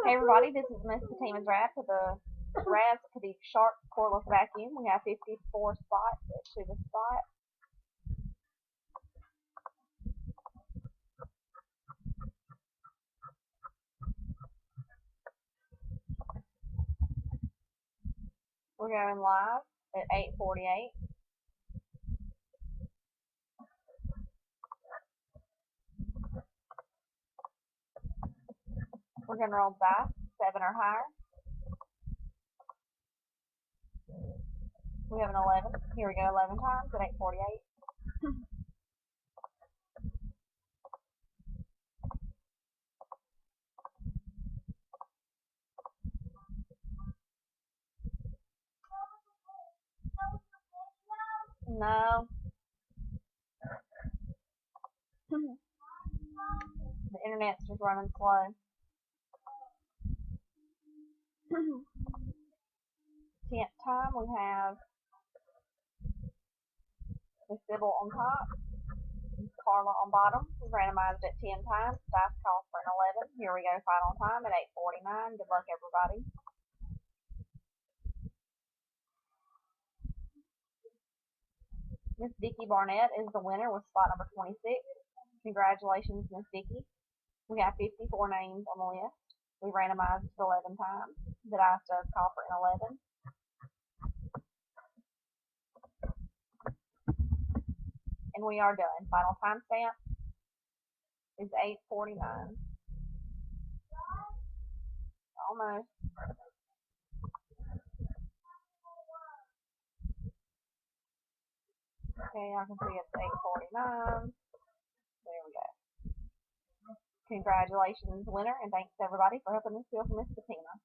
Hey everybody, this is Miss Fatima's Rad for the Rads for the Sharp Cordless Vacuum. We have 54 spots to the spot. We're going live at 8:48. We're going to roll dice, 7 or higher. We have an 11. Here we go, 11 times at 8:48. No. The internet's just running slow. 10th time we have the Sybil on top, Carla on bottom. We randomized it 10 times. Dice call for an 11. Here we go, final time at 8:49. Good luck, everybody. Miss Vicki Barnett is the winner with spot number 26. Congratulations, Miss Vicki. We have 54 names on the list. We randomized 11 times. The dice does call for an 11. And we are done. Final timestamp is 8:49. Almost. Okay, I can see it's 8:49. There we go. Congratulations, winner, and thanks everybody for helping us feel for Miss Fatima.